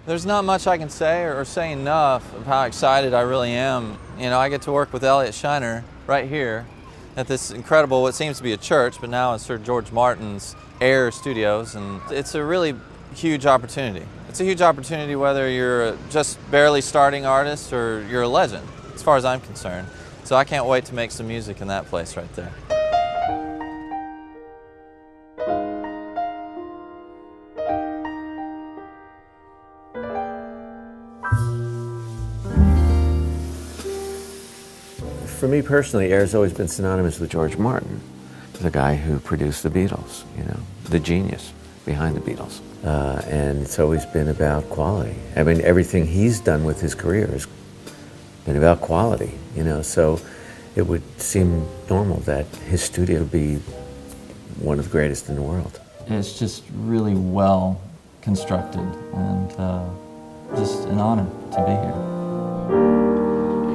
There's not much I can say or say enough of how excited I really am. You know, I get to work with Elliot Scheiner right here at this incredible, what seems to be a church, but now it's Sir George Martin's Air Studios, and it's a really huge opportunity. It's a huge opportunity whether you're a just barely starting artist or you're a legend, as far as I'm concerned. So I can't wait to make some music in that place right there. For me personally, Air's always been synonymous with George Martin, the guy who produced the Beatles, you know, the genius behind the Beatles. And it's always been about quality. I mean, everything he's done with his career has been about quality, you know, so it would seem normal that his studio would be one of the greatest in the world. It's just really well constructed and just an honor to be here.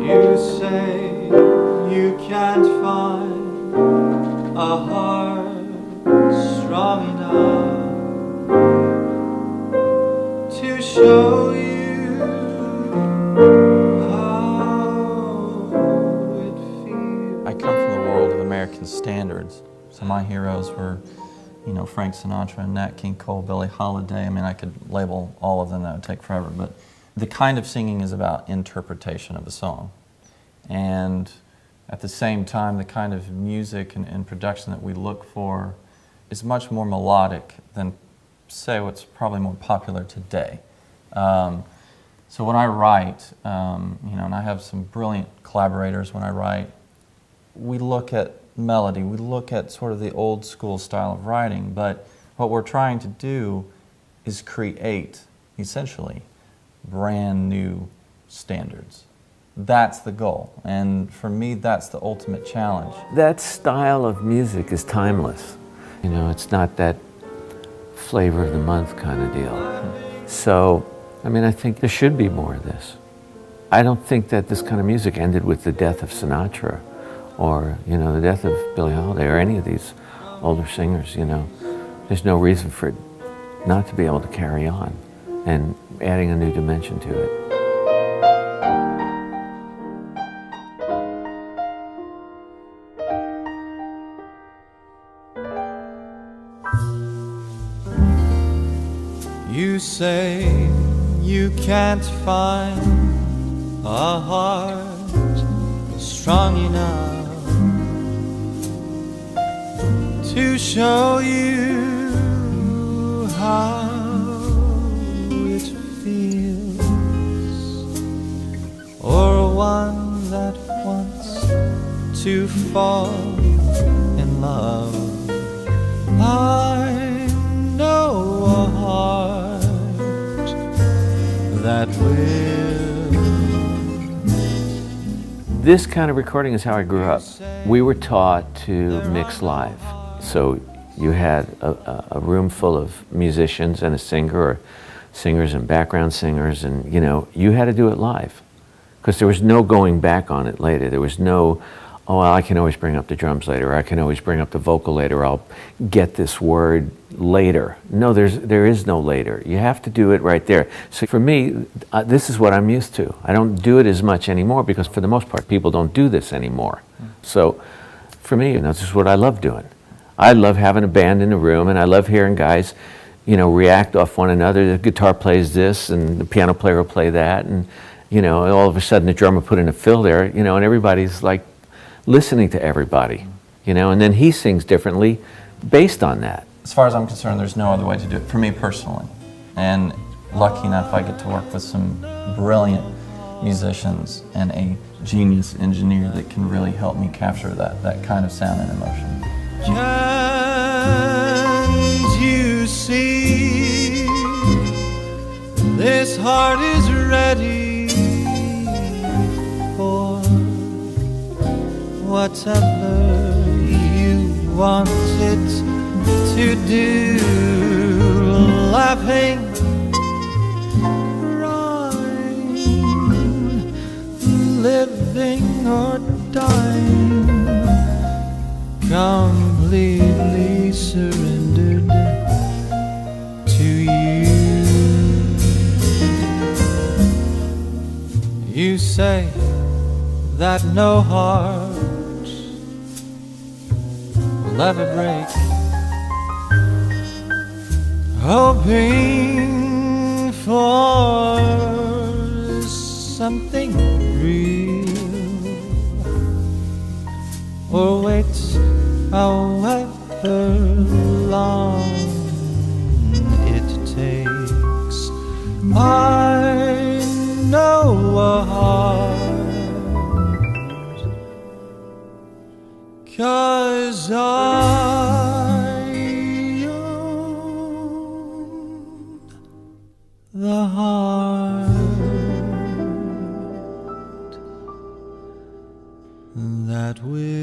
You say you can't find a heart strong enough to show you how it feels. I come from the world of American standards, so my heroes were, you know, Frank Sinatra and Nat King Cole, Billie Holiday. I mean, I could label all of them, that would take forever, but the kind of singing is about interpretation of a song. And at the same time, the kind of music and production that we look for is much more melodic than, say, what's probably more popular today. So when I write, you know, and I have some brilliant collaborators when I write, we look at melody, we look at sort of the old school style of writing, but what we're trying to do is create, essentially, brand new standards. That's the goal, and for me, that's the ultimate challenge. That style of music is timeless. You know, it's not that flavor of the month kind of deal. So, I mean, I think there should be more of this. I don't think that this kind of music ended with the death of Sinatra or, you know, the death of Billie Holiday or any of these older singers, you know. There's no reason for it not to be able to carry on and adding a new dimension to it. You say you can't find a heart strong enough to show you how it feels, or one that wants to fall in love. I know a heart that will. This kind of recording is how I grew up. We were taught to mix live. So you had a room full of musicians and a singer, or singers and background singers, and you know, you had to do it live. Because there was no going back on it later. There was no, oh, well, I can always bring up the drums later, or I can always bring up the vocal later, or I'll get this word later. No, there is no later. You have to do it right there. So for me, this is what I'm used to. I don't do it as much anymore because for the most part, people don't do this anymore. So for me, you know, this is what I love doing. I love having a band in the room, and I love hearing guys, you know, react off one another. The guitar plays this, and the piano player will play that, and you know, all of a sudden the drummer put in a fill there, you know, and everybody's like listening to everybody, you know, and then he sings differently based on that. As far as I'm concerned, there's no other way to do it, for me personally. And lucky enough, I get to work with some brilliant musicians and a genius engineer that can really help me capture that kind of sound and emotion. Can't you see this heart is ready for whatever you want it to do? Laughing, crying, living or dying, completely surrendered to you. say that no heart will ever break, hoping for something real, or wait however long it takes. I know a heart, 'cause I own the heart that will